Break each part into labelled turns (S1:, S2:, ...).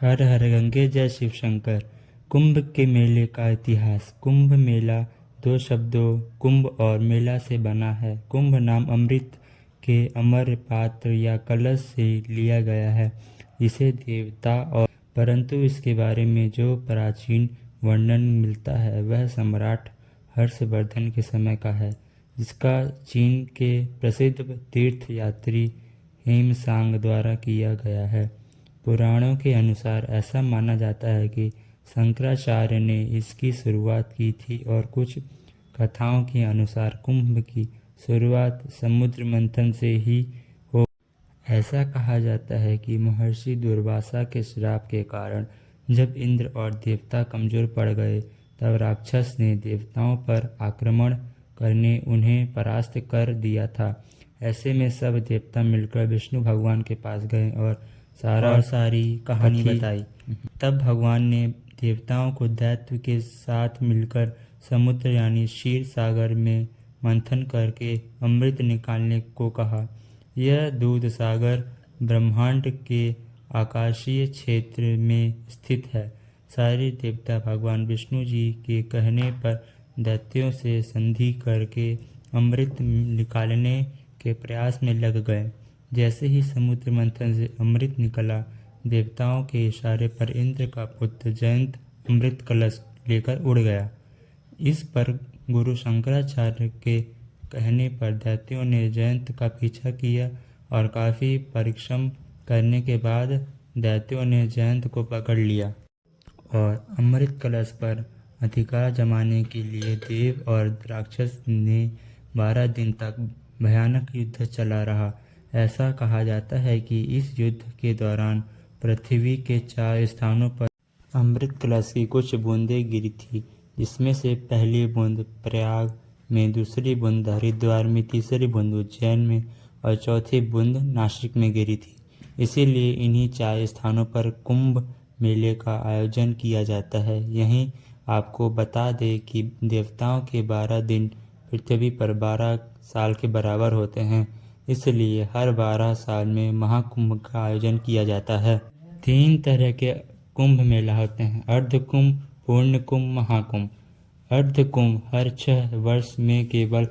S1: हर हर गंगे जय शिव शंकर। कुंभ के मेले का इतिहास। कुंभ मेला दो शब्दों कुंभ और मेला से बना है। कुंभ नाम अमृत के अमर पात्र या कलश से लिया गया है, जिसे देवता और परंतु इसके बारे में जो प्राचीन वर्णन मिलता है वह सम्राट हर्षवर्धन के समय का है, जिसका चीन के प्रसिद्ध तीर्थ यात्री हेमसांग द्वारा किया गया है। पुराणों के अनुसार ऐसा माना जाता है कि शंकराचार्य ने इसकी शुरुआत की थी और कुछ कथाओं के अनुसार कुंभ की शुरुआत समुद्र मंथन से ही हो। ऐसा कहा जाता है कि महर्षि दुर्वासा के श्राप के कारण जब इंद्र और देवता कमजोर पड़ गए तब राक्षस ने देवताओं पर आक्रमण करने उन्हें परास्त कर दिया था। ऐसे में सब देवता मिलकर विष्णु भगवान के पास गए और सारी कहानी बताई। तब भगवान ने देवताओं को दैत्य के साथ मिलकर समुद्र यानी क्षीर सागर में मंथन करके अमृत निकालने को कहा। यह दूध सागर ब्रह्मांड के आकाशीय क्षेत्र में स्थित है। सारे देवता भगवान विष्णु जी के कहने पर दैत्यों से संधि करके अमृत निकालने के प्रयास में लग गए। जैसे ही समुद्र मंथन से अमृत निकला, देवताओं के इशारे पर इंद्र का पुत्र जयंत अमृत कलश लेकर उड़ गया। इस पर गुरु शंकराचार्य के कहने पर दैत्यों ने जयंत का पीछा किया और काफ़ी परिश्रम करने के बाद दैत्यों ने जयंत को पकड़ लिया और अमृत कलश पर अधिकार जमाने के लिए देव और राक्षस ने 12 दिन तक भयानक युद्ध चला रहा। ऐसा कहा जाता है कि इस युद्ध के दौरान पृथ्वी के 4 स्थानों पर अमृत कलश की कुछ बूंदें गिरी थी, जिसमें से पहली बूंद प्रयाग में, दूसरी बूंद हरिद्वार में, तीसरी बूंद उज्जैन में और चौथी बूंद नासिक में गिरी थी। इसीलिए इन्हीं 4 स्थानों पर कुंभ मेले का आयोजन किया जाता है। यहीं आपको बता दें कि देवताओं के 12 दिन पृथ्वी पर 12 साल के बराबर होते हैं, इसलिए हर 12 साल में महाकुंभ का आयोजन किया जाता है। 3 तरह के कुंभ मेला होते हैं: अर्ध कुंभ, पूर्ण कुंभ, महाकुंभ। अर्ध कुंभ हर 6 वर्ष में केवल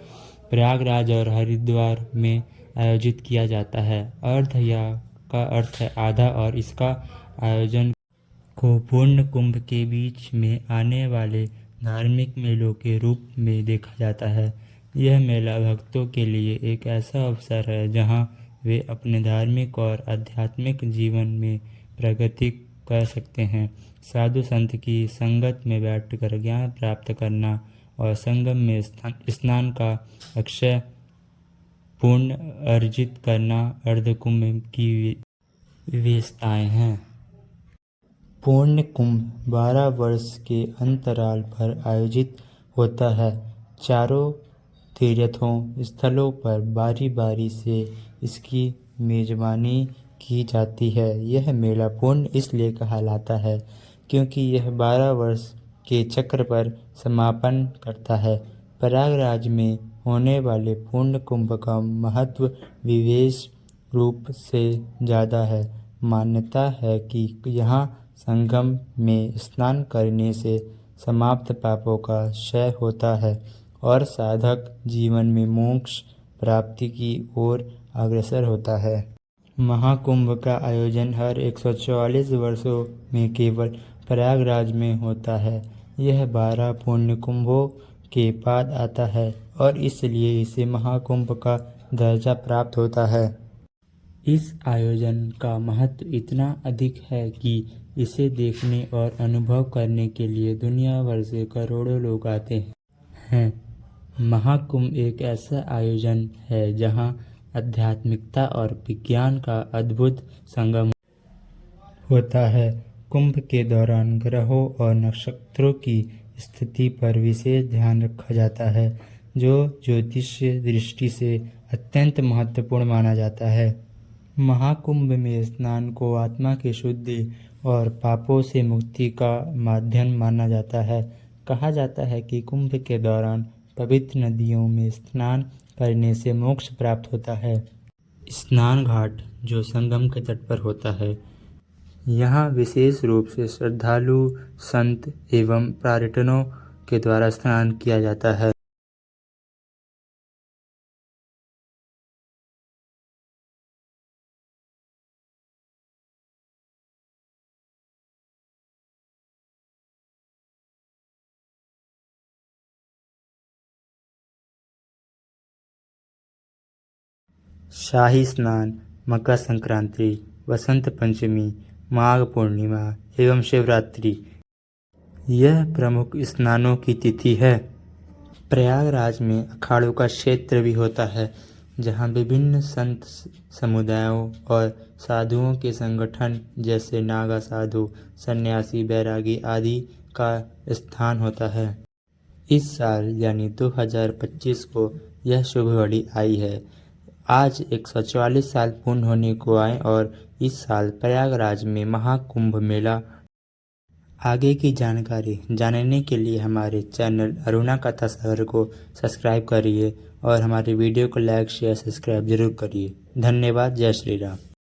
S1: प्रयागराज और हरिद्वार में आयोजित किया जाता है। अर्ध या का अर्थ है आधा और इसका आयोजन को पूर्ण कुंभ के बीच में आने वाले धार्मिक मेलों के रूप में देखा जाता है। यह मेला भक्तों के लिए एक ऐसा अवसर है जहां वे अपने धार्मिक और आध्यात्मिक जीवन में प्रगति कर सकते हैं। साधु संत की संगत में बैठकर ज्ञान प्राप्त करना और संगम में स्नान का अक्षय पुण्य अर्जित करना अर्धकुंभ की विशेषताएं हैं। पूर्ण कुंभ 12 वर्ष के अंतराल पर आयोजित होता है। चारों तीर्थों स्थलों पर बारी बारी से इसकी मेजबानी की जाती है। यह मेला पूर्ण इसलिए कहलाता है क्योंकि यह 12 वर्ष के चक्र पर समापन करता है। प्रयागराज में होने वाले पूर्ण कुंभ का महत्व विशेष रूप से ज़्यादा है। मान्यता है कि यहाँ संगम में स्नान करने से समाप्त पापों का क्षय होता है और साधक जीवन में मोक्ष प्राप्ति की ओर अग्रसर होता है। महाकुंभ का आयोजन हर 144 वर्षों में केवल प्रयागराज में होता है। यह 12 पुण्य कुंभों के बाद आता है और इसलिए इसे महाकुंभ का दर्जा प्राप्त होता है। इस आयोजन का महत्व इतना अधिक है कि इसे देखने और अनुभव करने के लिए दुनिया भर से करोड़ों लोग आते हैं। महाकुंभ एक ऐसा आयोजन है जहां आध्यात्मिकता और विज्ञान का अद्भुत संगम होता है। कुंभ के दौरान ग्रहों और नक्षत्रों की स्थिति पर विशेष ध्यान रखा जाता है, जो ज्योतिषीय दृष्टि से अत्यंत महत्वपूर्ण माना जाता है। महाकुंभ में स्नान को आत्मा की शुद्धि और पापों से मुक्ति का माध्यम माना जाता है। कहा जाता है कि कुंभ के दौरान पवित्र नदियों में स्नान करने से मोक्ष प्राप्त होता है। स्नान घाट जो संगम के तट पर होता है, यहाँ विशेष रूप से श्रद्धालु, संत एवं पर्यटकों के द्वारा स्नान किया जाता है। शाही स्नान मकर संक्रांति, वसंत पंचमी, माघ पूर्णिमा एवं शिवरात्रि यह प्रमुख स्नानों की तिथि है। प्रयागराज में अखाड़ों का क्षेत्र भी होता है, जहाँ विभिन्न संत समुदायों और साधुओं के संगठन जैसे नागा साधु, सन्यासी, बैरागी आदि का स्थान होता है। इस साल यानी 2025 को यह शुभ घड़ी आई है। आज 144 साल पूर्ण होने को आए और इस साल प्रयागराज में महाकुंभ मेला। आगे की जानकारी जानने के लिए हमारे चैनल अरुणा कथा सागर को सब्सक्राइब करिए और हमारे वीडियो को लाइक शेयर सब्सक्राइब जरूर करिए। धन्यवाद। जय श्री राम।